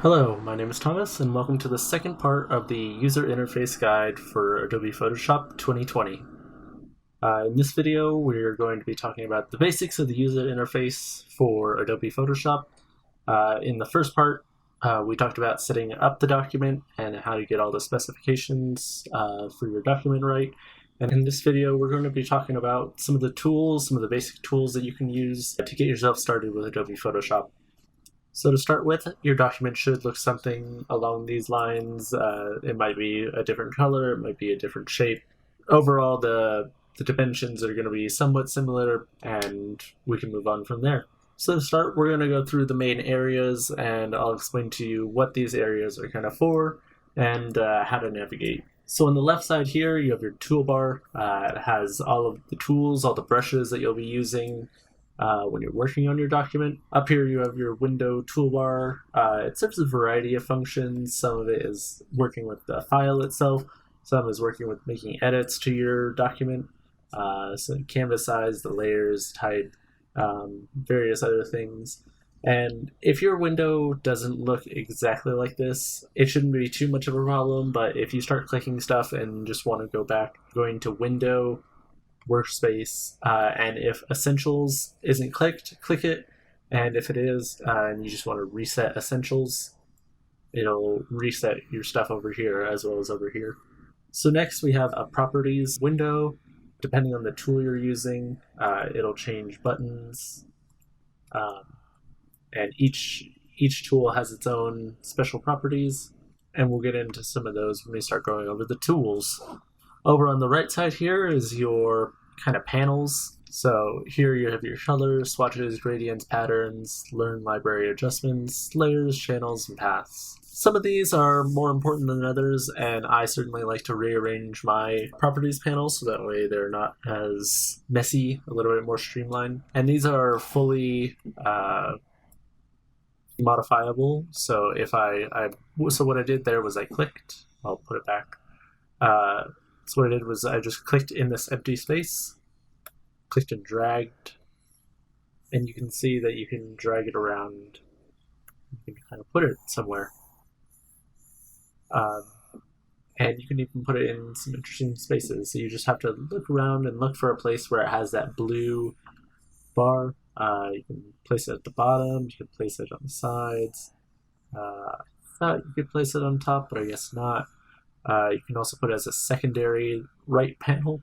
Hello, my name is Thomas, and welcome to the second part of the User Interface Guide for Adobe Photoshop 2020. In this video, we're going to be talking about the basics of the user interface for Adobe Photoshop. In the first part, we talked about setting up the document and how to get all the specifications for your document right. And in this video, we're going to be talking about some of the tools, some of the basic tools that you can use to get yourself started with Adobe Photoshop. So to start with, your document should look something along these lines. It might be a different color, it might be a different shape. Overall, the dimensions are going to be somewhat similar, and we can move on from there. So to start, we're going to go through the main areas, and I'll explain to you what these areas are kind of for, and how to navigate. So on the left side here, you have your toolbar. It has all of the tools, all the brushes that you'll be using when you're working on your document. Up here you have your window toolbar. It serves a variety of functions. Some of it is working with the file itself. Some is working with making edits to your document. So canvas size, the layers, type, various other things. And if your window doesn't look exactly like this, it shouldn't be too much of a problem. But if you start clicking stuff and just want to go back, going to Window, Workspace, and if Essentials isn't clicked, click it. And if it is, and you just want to reset Essentials, it'll reset your stuff over here as well as over here. So next we have a Properties window. Depending on the tool you're using, it'll change buttons. And each tool has its own special properties, and we'll get into some of those when we start going over the tools. Over on the right side here is your kind of panels. So here you have your colors, swatches, gradients, patterns, learn library adjustments, layers, channels, and paths. Some of these are more important than others, and I certainly like to rearrange my properties panels so that way they're not as messy, a little bit more streamlined. And these are fully modifiable. So if so what I did there was I clicked, I'll put it back. So what I did was I just clicked in this empty space, clicked and dragged, and you can see that you can drag it around. You can kind of put it somewhere. And you can even put it in some interesting spaces. So you just have to look around and look for a place where it has that blue bar. You can place it at the bottom, you can place it on the sides. I thought you could place it on top, but I guess not. You can also put it as a secondary right panel.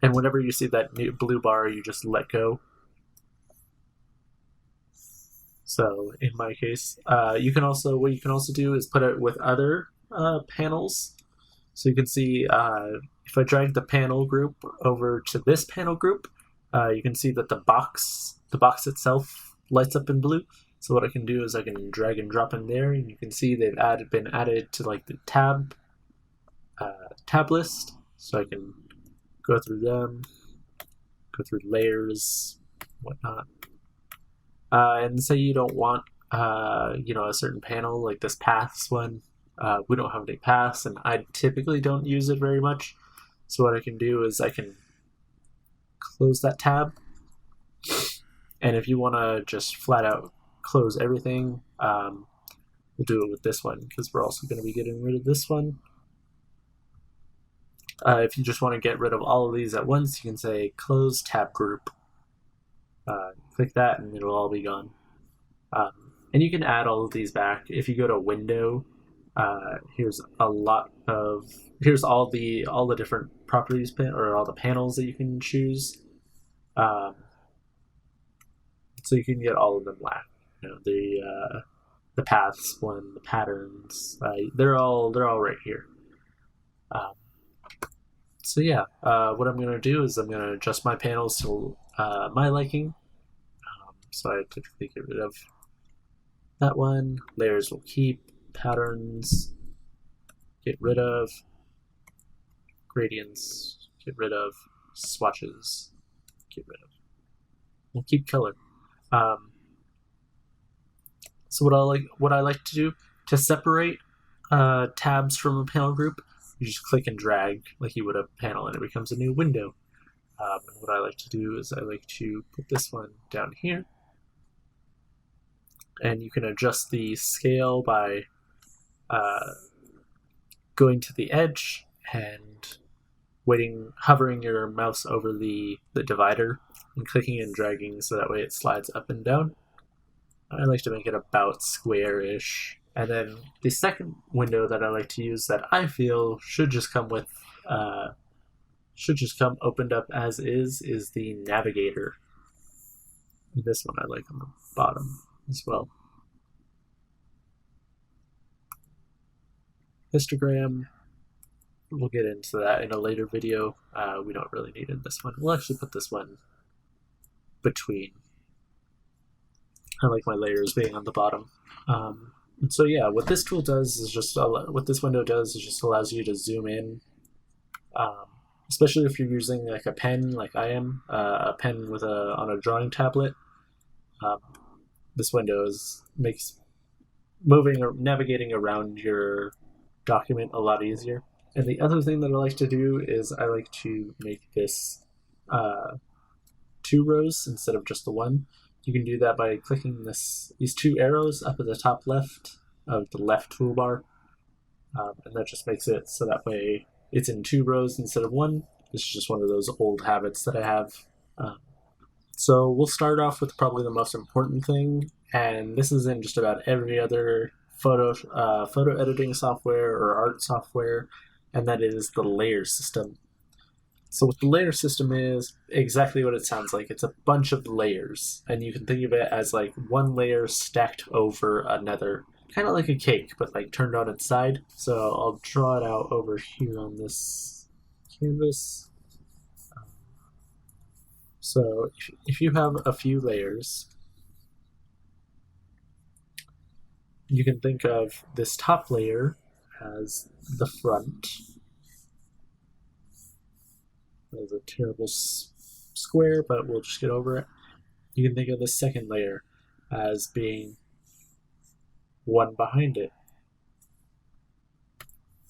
And whenever you see that new blue bar, you just let go. So in my case, what you can also do is put it with other panels. So you can see if I drag the panel group over to this panel group, you can see that the box itself lights up in blue. So what I can do is I can drag and drop in there, and you can see they've been added to like the tab list. So I can go through them, go through layers, whatnot. And say you don't want a certain panel like this paths one. We don't have any paths, and I typically don't use it very much. So what I can do is I can close that tab, and if you want to just flat out close everything, we'll do it with this one because we're also going to be getting rid of this one. If you just want to get rid of all of these at once, you can say close tab group. Click that and it'll all be gone. And you can add all of these back. If you go to Window, here's all the different properties or all the panels that you can choose. So you can get all of them back. The paths one, the patterns, they're all right here. So yeah, what I'm going to do is I'm going to adjust my panels to my liking. So I typically get rid of that one. Layers will keep. Patterns, get rid of. Gradients, get rid of. Swatches, get rid of. We'll keep color. So what I like to do to separate tabs from a panel group, you just click and drag like you would a panel, and it becomes a new window. And what I like to do is I like to put this one down here, and you can adjust the scale by going to the edge and hovering your mouse over the divider and clicking and dragging so that way it slides up and down. I like to make it about square-ish. And then the second window that I like to use that I feel should just come opened up as is the navigator. And this one I like on the bottom as well. Histogram, we'll get into that in a later video. We don't really need it in this one. We'll actually put this one between. I like my layers being on the bottom. And so yeah, what this tool does is what this window does is just allows you to zoom in, especially if you're using like a pen, like I am, a pen with on a drawing tablet. This window makes moving or navigating around your document a lot easier. And the other thing that I like to do is I like to make this 2 rows instead of just the one. You can do that by clicking these 2 arrows up at the top left of the left toolbar, and that just makes it so that way it's in 2 rows instead of 1. This is just one of those old habits that I have. So we'll start off with probably the most important thing, and this is in just about every other photo editing software or art software, and that is the layer system. So what the layer system is exactly what it sounds like. It's a bunch of layers, and you can think of it as like one layer stacked over another, kind of like a cake, but like turned on its side. So I'll draw it out over here on this canvas. So if you have a few layers, you can think of this top layer as the front. That was a terrible square, but we'll just get over it. You can think of the second layer as being one behind it.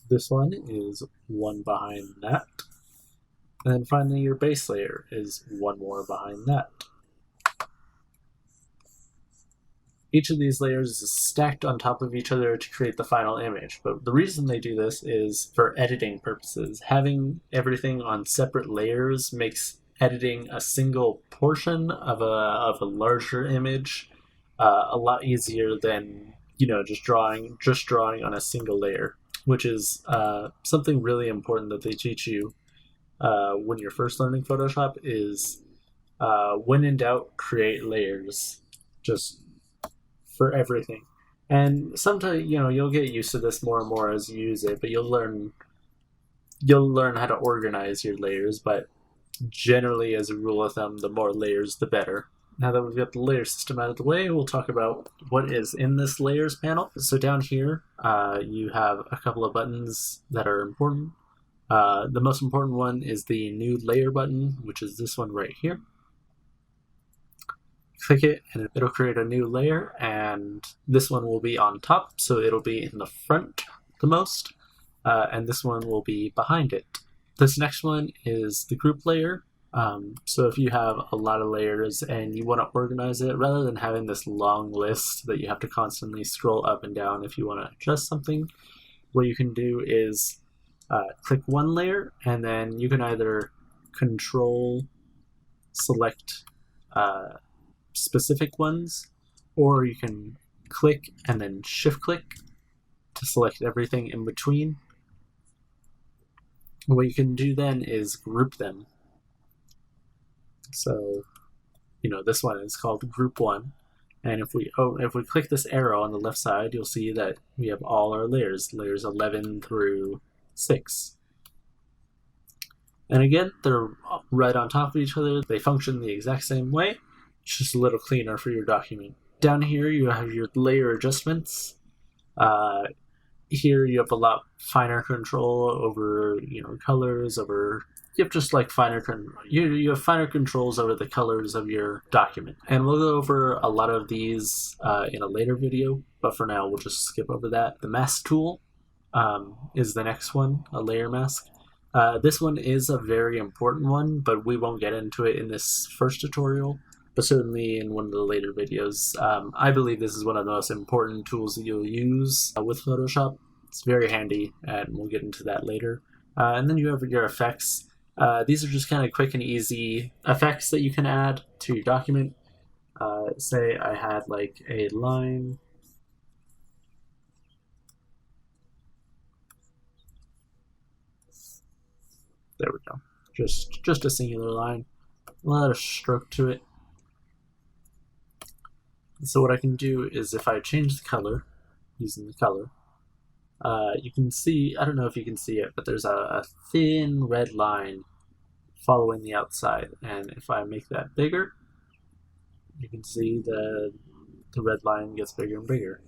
This one is one behind that. And then finally your base layer is one more behind that. Each of these layers is stacked on top of each other to create the final image. But the reason they do this is for editing purposes. Having everything on separate layers makes editing a single portion of a larger image a lot easier than just drawing on a single layer, which is something really important that they teach you when you're first learning Photoshop. Is when in doubt, create layers. Just for everything. And sometimes you'll get used to this more and more as you use it, but you'll learn how to organize your layers. But generally, as a rule of thumb, the more layers the better. Now that we've got the layer system out of the way, we'll talk about what is in this layers panel. So down here you have a couple of buttons that are important. The most important one is the new layer button, which is this one right here. Click it and it'll create a new layer, and this one will be on top, so it'll be in the front the most, and this one will be behind it. This next one is the group layer. So if you have a lot of layers and you want to organize it, rather than having this long list that you have to constantly scroll up and down if you want to adjust something, what you can do is click one layer, and then you can either control select specific ones, or you can click and then shift click to select everything in between. What you can do then is group them. So this one is called group 1, and if we click this arrow on the left side, you'll see that we have all our layers 11 through 6. And again, they're right on top of each other. They function the exact same way. It's just a little cleaner for your document. Down here you have your layer adjustments. Here you have a lot finer control over colors, over you have just like you have finer controls over the colors of your document. And we'll go over a lot of these in a later video, but for now we'll just skip over that. The mask tool is the next one, a layer mask. This one is a very important one, but we won't get into it in this first tutorial. but certainly in one of the later videos. I believe this is one of the most important tools that you'll use with Photoshop. It's very handy, and we'll get into that later. And then you have your effects. These are just kind of quick and easy effects that you can add to your document. Say I had like a line. There we go. Just a singular line. We'll add a stroke to it. So what I can do is if I change the color, using the color, you can see, I don't know if you can see it, but there's a thin red line following the outside. And if I make that bigger, you can see the red line gets bigger and bigger.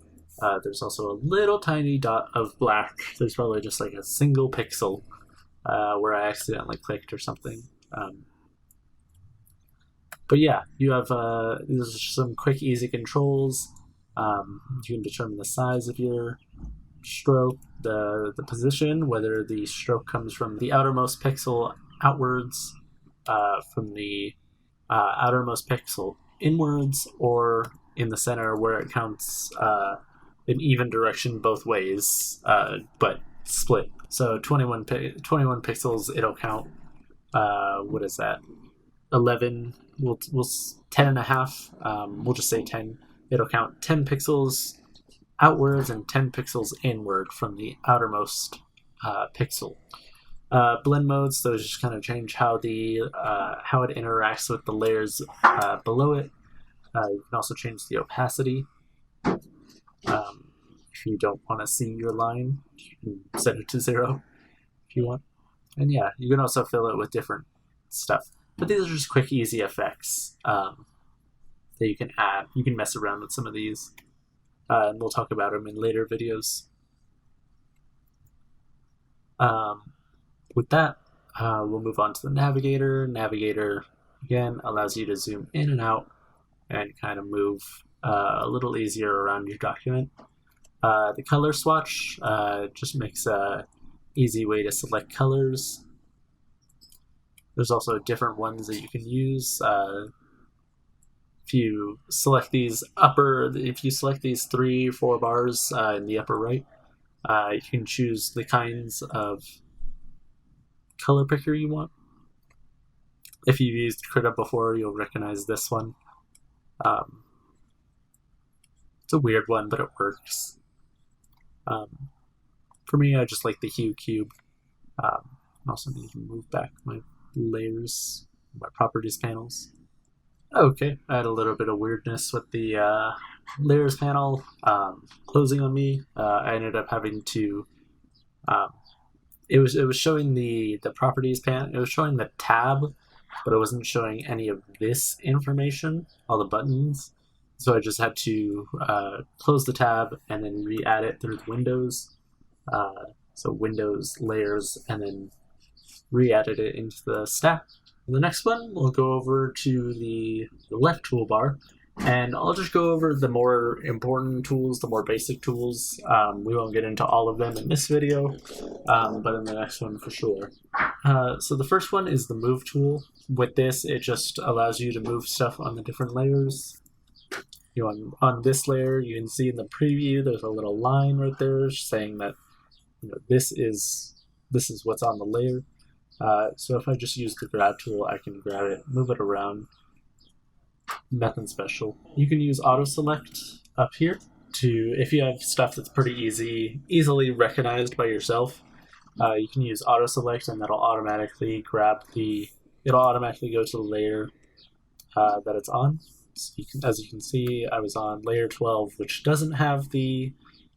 There's also a little tiny dot of black. There's probably just like a single pixel where I accidentally clicked or something. But yeah, you have these are some quick, easy controls. You can determine the size of your stroke, the position, whether the stroke comes from the outermost pixel outwards, from the outermost pixel inwards, or in the center where it counts an even direction both ways, but split. So 21 pixels, it'll count, what is that? 11, we'll 10 and a half, we'll just say 10. It'll count 10 pixels outwards and 10 pixels inward from the outermost pixel. Blend modes, those just kind of change how how it interacts with the layers below it. You can also change the opacity. If you don't want to see your line, you can set it to 0 if you want. And yeah, you can also fill it with different stuff. But these are just quick, easy effects that you can add. You can mess around with some of these, and we'll talk about them in later videos. With that, we'll move on to the navigator. Navigator, again, allows you to zoom in and out and kind of move a little easier around your document. The color swatch just makes an easy way to select colors. There's also different ones that you can use. If you select these 3-4 bars in the upper right, you can choose the kinds of color picker you want. If you've used Krita before, you'll recognize this one. It's a weird one, but it works. For me, I just like the hue cube. I also need to move back my layers, my properties panels. Okay, I had a little bit of weirdness with the layers panel closing on me. I ended up having to. It was showing the properties panel. It was showing the tab, but it wasn't showing any of this information, all the buttons. So I just had to close the tab and then re-add it through the windows. So Windows, layers, and then re-added it into the stack. In the next one, we'll go over to the left toolbar, and I'll just go over the more important tools, the more basic tools. We won't get into all of them in this video, but in the next one for sure. So the first one is the Move tool. With this, it just allows you to move stuff on the different layers. On this layer, you can see in the preview, there's a little line right there saying that this is what's on the layer. So if I just use the grab tool, I can grab it, move it around. Nothing special. You can use auto select up here if you have stuff that's pretty easily recognized by yourself. You can use auto select, and that'll automatically it'll automatically go to the layer that it's on. So as you can see, I was on layer 12, which doesn't have the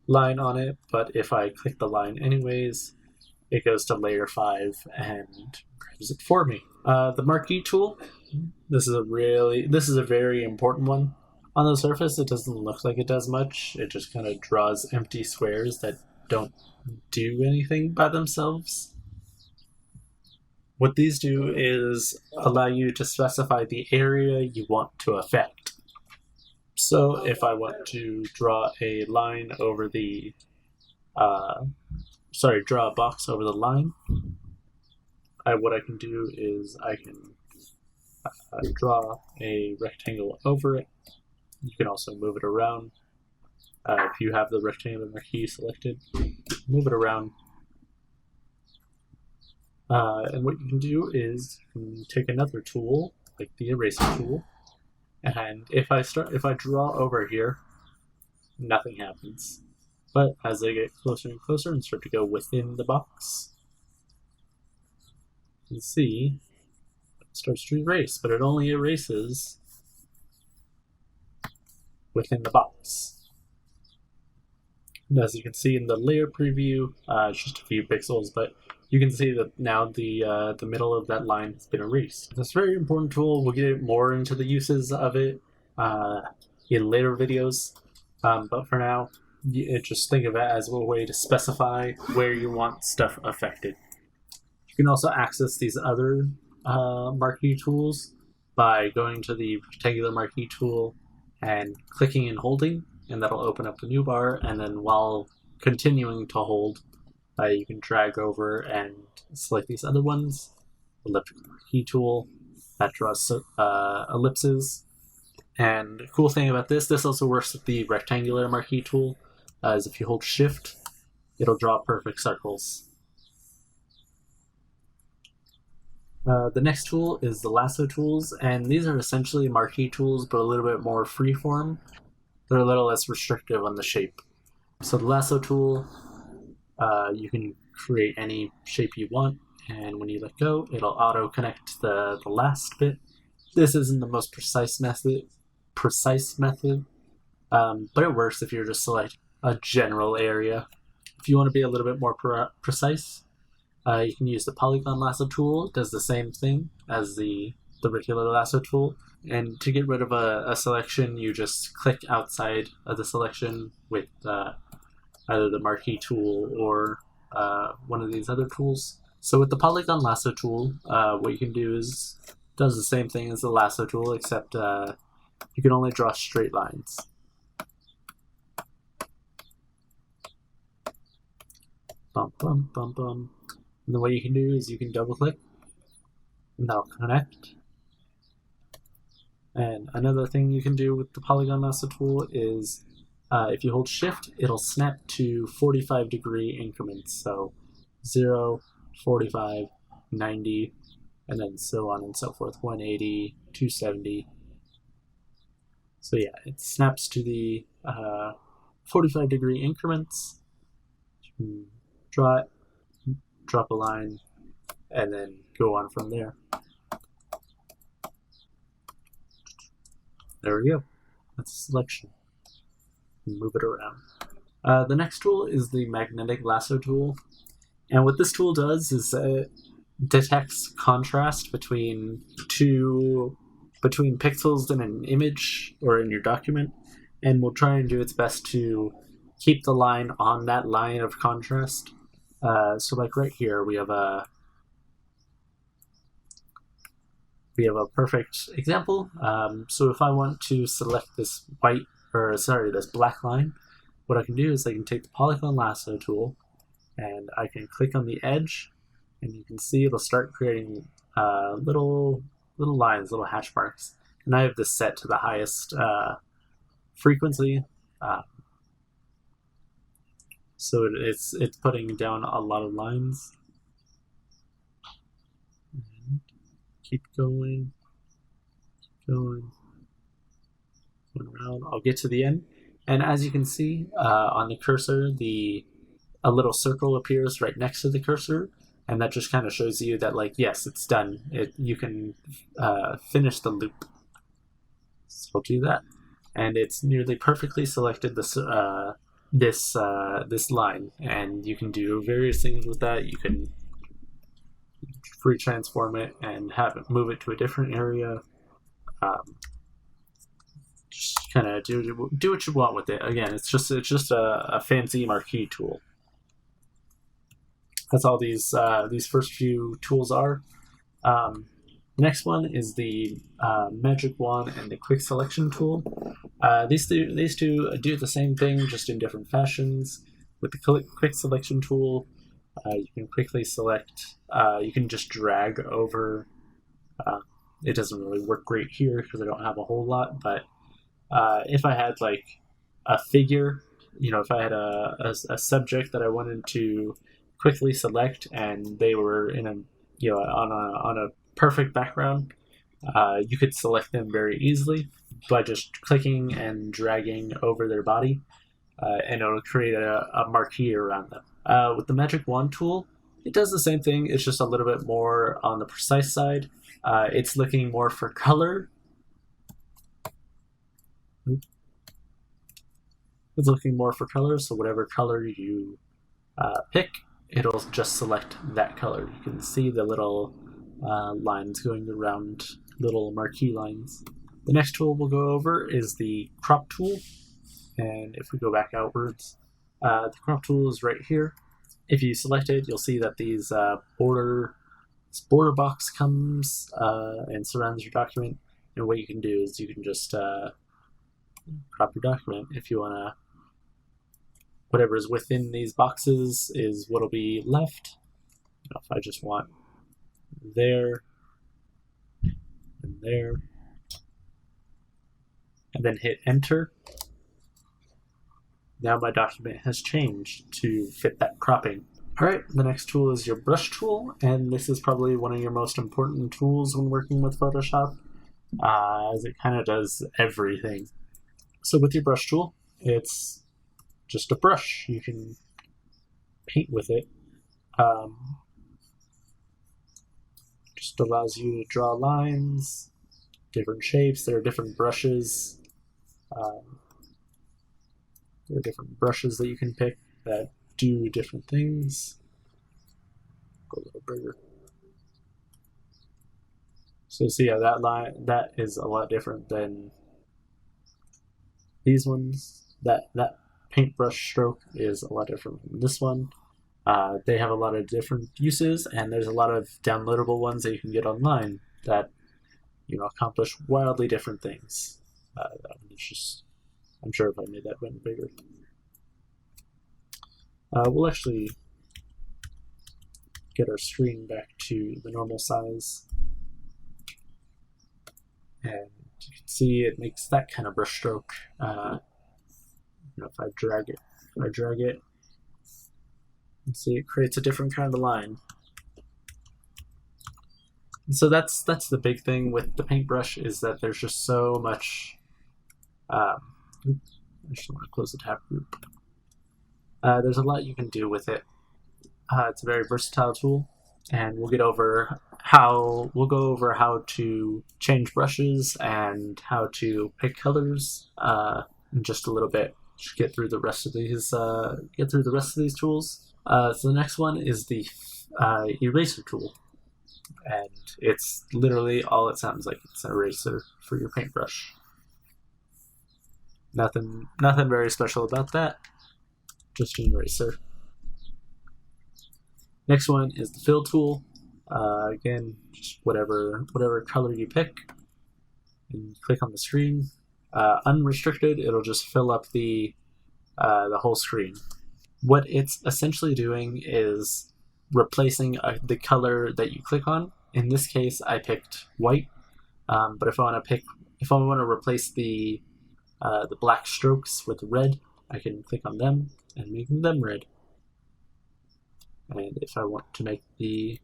line on it, but if I click the line anyways, it goes to layer 5 and grabs it for me. The marquee tool, this is a very important one. On the surface, it doesn't look like it does much. It just kind of draws empty squares that don't do anything by themselves. What these do is allow you to specify the area you want to affect. So if I want to draw a line over draw a box over the line, what I can do is I can draw a rectangle over it. You can also move it around. If you have the rectangular marquee selected, move it around. And what you can do is you can take another tool, like the eraser tool, and if I draw over here, nothing happens. But as I get closer and closer and start to go within the box, you can see it starts to erase, but it only erases within the box. And as you can see in the layer preview, it's just a few pixels, but you can see that now the middle of that line has been erased. It's a very important tool. We'll get more into the uses of it in later videos, but for now, just think of it as a way to specify where you want stuff affected. You can also access these other marquee tools by going to the rectangular marquee tool and clicking and holding, and that'll open up a new bar, and then while continuing to hold, you can drag over and select these other ones. Elliptical marquee tool, that draws ellipses. And the cool thing about this also works with the rectangular marquee tool, is if you hold shift, it'll draw perfect circles. The next tool is the lasso tools, and these are essentially marquee tools, but a little bit more freeform. They're a little less restrictive on the shape. So the lasso tool, you can create any shape you want, and when you let go, it'll auto-connect the last bit. This isn't the most precise method, but it works if you're just select a general area. If you want to be a little bit more precise, you can use the polygon lasso tool. It does the same thing as the regular lasso tool. And to get rid of a selection, you just click outside of the selection with either the marquee tool or one of these other tools. So with the polygon lasso tool, what you can do is does the same thing as the lasso tool, except you can only draw straight lines. Bum, bum, bum, bum. And then what you can do is you can double click, and that'll connect. And another thing you can do with the polygon lasso tool is if you hold shift, it'll snap to 45-degree increments. So 0, 45, 90, and then so on and so forth, 180, 270. So yeah, it snaps to the 45-degree increments. You can draw it, drop a line, and then go on from there. There we go. That's a selection. Move it around. The next tool is the magnetic lasso tool. And what this tool does is it detects contrast between pixels in an image or in your document, and will try and do its best to keep the line on that line of contrast. So like right here, we have a perfect example. So if I want to select this this black line, what I can do is I can take the polygon lasso tool and I can click on the edge, and you can see it'll start creating little lines, little hatch marks. And I have this set to the highest frequency, so it's putting down a lot of lines. And keep going around. I'll get to the end, and as you can see on the cursor, a little circle appears right next to the cursor, and that just kind of shows you that, like, yes, it's done. You can finish the loop. So I'll do that, and it's nearly perfectly selected this line, and you can do various things with that. You can free transform it and have it move it to a different area. Just kind of do what you want with it. Again, it's just a fancy marquee tool. That's all these first few tools are. Next one is the magic wand and the quick selection tool. These two do the same thing, just in different fashions. With the quick selection tool, you can quickly select. You can just drag over It doesn't really work great here because I don't have a whole lot, but if I had like a figure, if I had a subject that I wanted to quickly select and they were in a, on a perfect background, you could select them very easily by just clicking and dragging over their body, and it'll create a marquee around them. With the Magic Wand tool, it does the same thing. It's just a little bit more on the precise side. It's looking more for color. It's looking more for color, so whatever color you pick, it'll just select that color. You can see the little lines going around, little marquee lines. The next tool we'll go over is the crop tool. And if we go back outwards, the crop tool is right here. If you select it, you'll see that these border box comes and surrounds your document. And what you can do is you can just crop your document if you want to. Whatever is within these boxes is what'll be left. If I just want there and there, and then hit enter, now my document has changed to fit that cropping. Alright, the next tool is your brush tool, and this is probably one of your most important tools when working with Photoshop, as it kind of does everything. So with your brush tool, it's just a brush. You can paint with it. Just allows you to draw lines, different shapes. There are different brushes. There are different brushes that you can pick that do different things. Go a little bigger. So see how that is a lot different than these ones. That paintbrush stroke is a lot different from this one. They have a lot of different uses, and there's a lot of downloadable ones that you can get online that accomplish wildly different things. I'm sure if I made that one bigger. We'll actually get our screen back to the normal size, and you can see it makes that kind of brush stroke. If I drag it, you see it creates a different kind of line. And so that's the big thing with the paintbrush, is that there's just so much. I just want to close the tab group. There's a lot you can do with it. It's a very versatile tool, and we'll go over how to change brushes and how to pick colors in just a little bit. Just get through the rest of these tools. So the next one is the eraser tool, and it's literally all it sounds like. It's an eraser for your paintbrush. Nothing very special about that. Just an eraser. Next one is the fill tool. Again, just whatever color you pick, and click on the screen. Unrestricted, it'll just fill up the whole screen. What it's essentially doing is replacing the color that you click on. In this case, I picked white, but if I want to replace the black strokes with red, I can click on them and make them red. And if I want to make the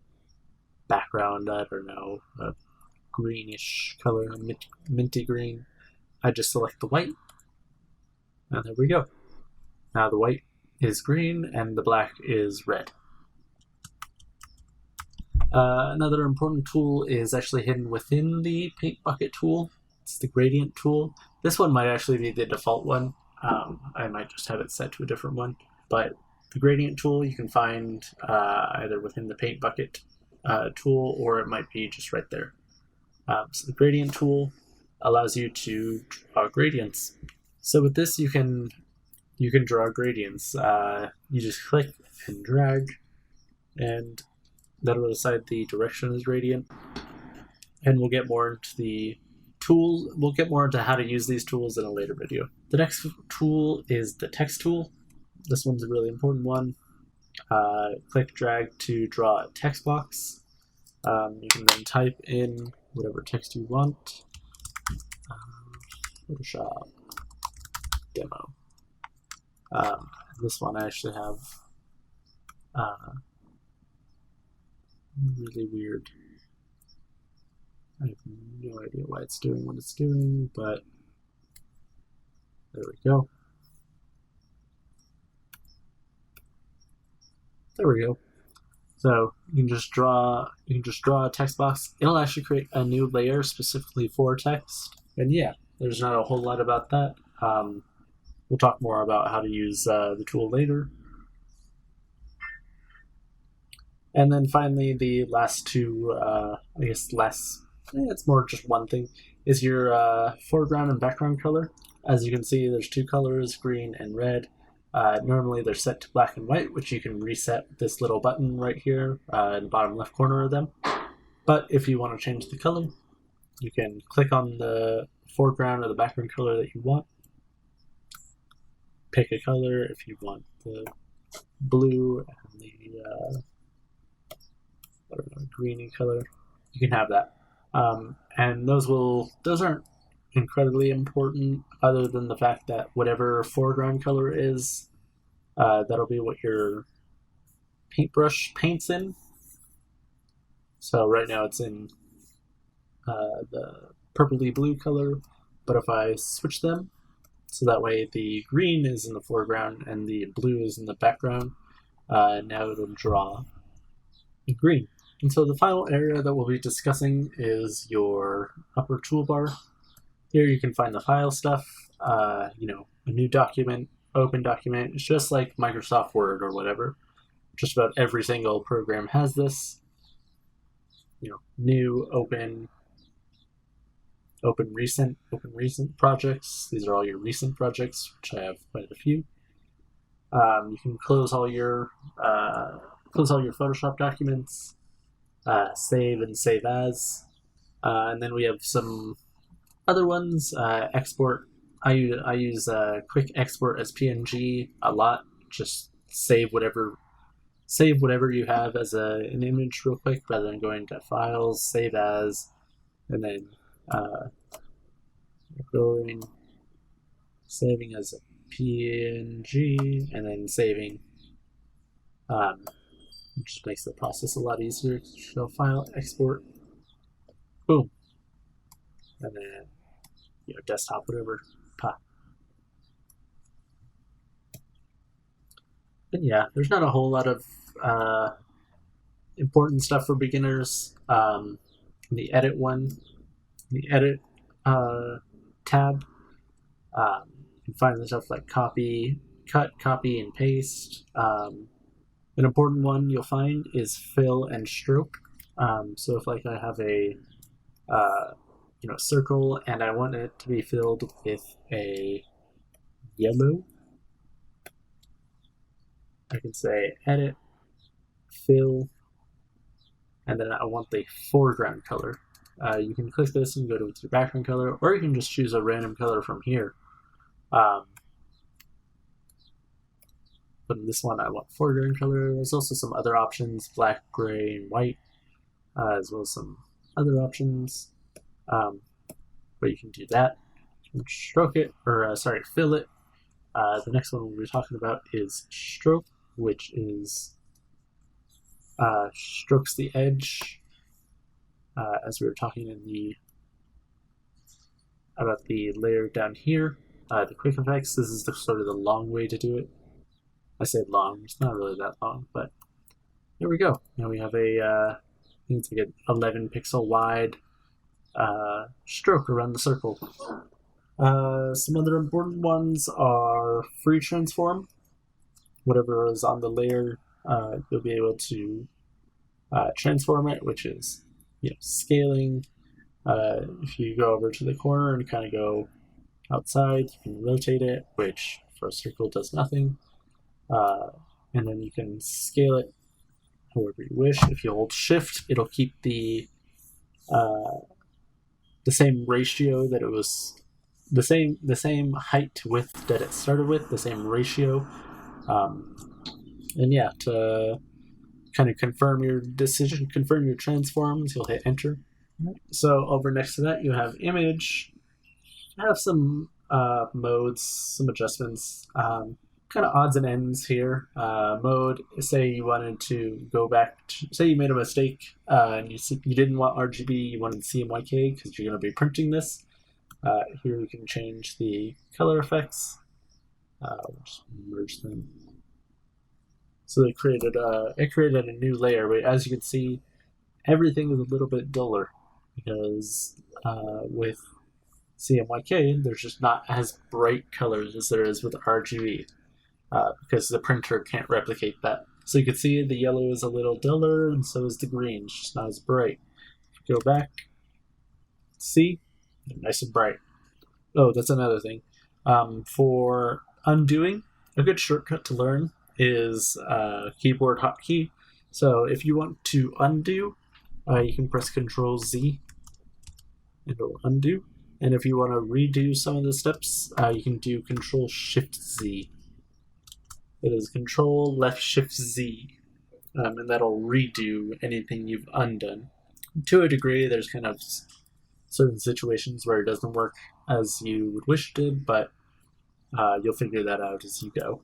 background, I don't know, a greenish color, a minty green, I just select the white, and there we go. Now the white is green and the black is red. Another important tool is actually hidden within the paint bucket tool. It's the gradient tool. This one might actually be the default one. I might just have it set to a different one. But the gradient tool you can find either within the paint bucket tool, or it might be just right there. So the gradient tool allows you to draw gradients. So with this, you can draw gradients. You just click and drag, and that'll decide the direction of the gradient. And we'll get more into the tools. We'll get more into how to use these tools in a later video. The next tool is the text tool. This one's a really important one. Click drag to draw a text box. You can then type in whatever text you want. Photoshop demo. This one I actually have really weird. I have no idea why it's doing what it's doing, but there we go. There we go. So you can just draw a text box. It'll actually create a new layer specifically for text. And yeah, there's not a whole lot about that. We'll talk more about how to use the tool later. And then finally, the last two, it's more just one thing, is your foreground and background color. As you can see, there's two colors, green and red. Normally they're set to black and white, which you can reset with this little button right here in the bottom left corner of them. But if you want to change the color, you can click on the foreground or the background color that you want. Pick a color if you want the blue and the greeny color. You can have that. And those aren't incredibly important, other than the fact that whatever foreground color is, that'll be what your paintbrush paints in. So right now it's in the purpley blue color, but if I switch them, so that way the green is in the foreground and the blue is in the background, now it'll draw green. And so the final area that we'll be discussing is your upper toolbar. Here you can find the file stuff, a new document, open document. It's just like Microsoft Word or whatever. Just about every single program has this. New, open, recent projects. These are all your recent projects, which I have quite a few. You can close all your Photoshop documents, save and save as, and then we have some other ones. Export. I use quick export as PNG a lot. Just save whatever you have as an image real quick, rather than going to files, save as, and then saving as a PNG, and then saving. It just makes the process a lot easier. So file, export, boom, and then desktop, whatever, pop. But yeah, there's not a whole lot of important stuff for beginners. The edit tab, you can find the stuff like cut, copy, and paste. An important one you'll find is fill and stroke. So if I have a circle and I want it to be filled with a yellow, I can say edit, fill, and then I want the foreground color. You can click this and go to your background color, or you can just choose a random color from here. But in this one, I want foreground color. There's also some other options, black, gray, and white, as well as some other options. But you can do that. You can stroke it, fill it. The next one we'll be talking about is stroke, which is strokes the edge. As we were talking about the layer down here, the quick effects. This is sort of the long way to do it. I say long, it's not really that long, but here we go. Now we have I think it's like an 11 pixel wide stroke around the circle. Some other important ones are free transform. Whatever is on the layer, you'll be able to transform it, which is scaling. If you go over to the corner and kind of go outside, you can rotate it, which for a circle does nothing. And then you can scale it however you wish. If you hold shift, it'll keep the same ratio that it was, the same height to width that it started with, the same ratio. And yeah, to kind of confirm your decision, confirm your transforms, you'll hit enter. So over next to that, you have image. You have some modes, some adjustments, kind of odds and ends here. Mode, say you wanted to go back, say you made a mistake and you didn't want RGB, you wanted CMYK because you're going to be printing this. Here you can change the color effects. We'll just merge them. So it created a new layer, but as you can see, everything is a little bit duller because with CMYK, there's just not as bright colors as there is with RGB because the printer can't replicate that. So you can see the yellow is a little duller, and so is the green. It's just not as bright. Go back, see, they're nice and bright. Oh, that's another thing. For undoing, a good shortcut to learn is keyboard hotkey. So if you want to undo, you can press Control Z and it'll undo. And if you want to redo some of the steps, you can do Control Shift Z. It is Control Left Shift Z, and that'll redo anything you've undone. To a degree, there's kind of certain situations where it doesn't work as you would wish it did, but you'll figure that out as you go.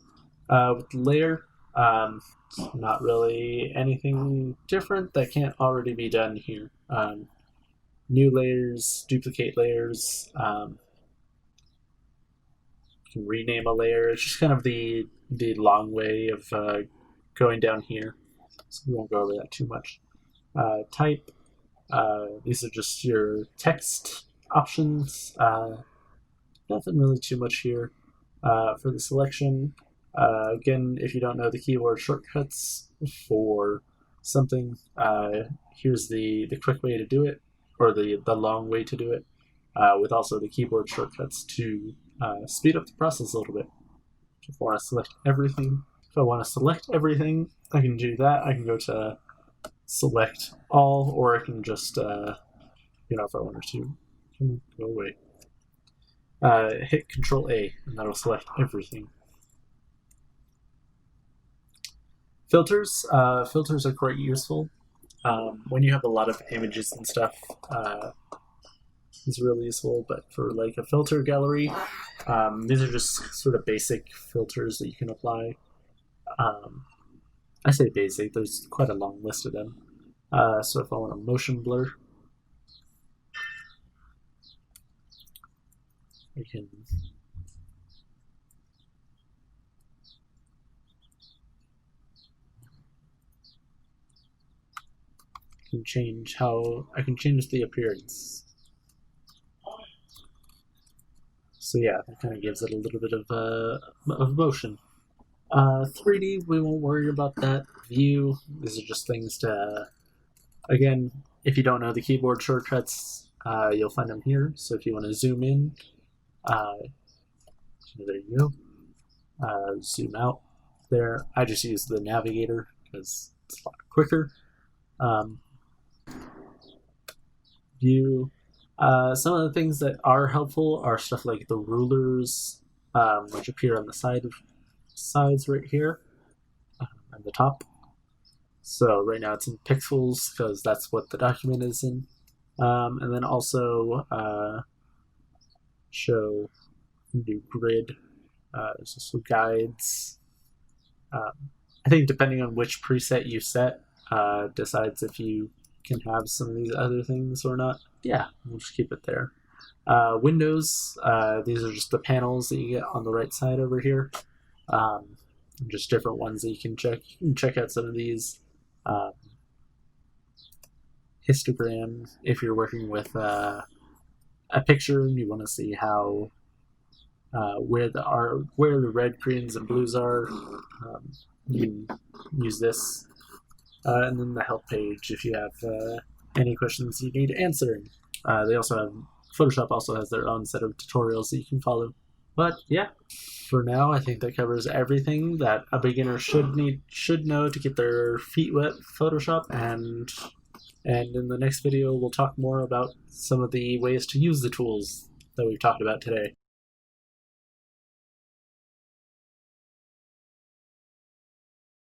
With layer, not really anything different that can't already be done here. New layers, duplicate layers, you can rename a layer. It's just kind of the long way of going down here, so we won't go over that too much. Type, these are just your text options. Nothing really too much here. For the selection, again, if you don't know the keyboard shortcuts for something, here's the quick way to do it, or the long way to do it, with also the keyboard shortcuts to speed up the process a little bit. If I want to select everything, I can do that. I can go to select all, or I can just, if I wanted to, go away. Hit Control A, and that'll select everything. Filters. Filters are quite useful. When you have a lot of images and stuff, it's really useful, but for like a filter gallery, these are just sort of basic filters that you can apply. I say basic, there's quite a long list of them. So if I want a motion blur, I can change the appearance. So yeah, that kind of gives it a little bit of motion. 3D, we won't worry about that. View, these are just things to, again, if you don't know the keyboard shortcuts, you'll find them here. So if you want to zoom in, there you go. Zoom out there. I just use the navigator because it's a lot quicker. View. Some of the things that are helpful are stuff like the rulers, which appear on the sides right here, at the top. So right now it's in pixels because that's what the document is in. And then also show new grid. There's also guides. I think depending on which preset you set, decides if you can have some of these other things or not. Yeah, we'll just keep it there. Windows, these are just the panels that you get on the right side over here. Just different ones that you can check. You can check out some of these. Histogram, if you're working with a picture and you want to see how where the red, greens, and blues are, you can use this. And then the help page if you have any questions you need answering. Photoshop also has their own set of tutorials that you can follow. But yeah, for now, I think that covers everything that a beginner should know to get their feet wet with Photoshop. And in the next video, we'll talk more about some of the ways to use the tools that we've talked about today.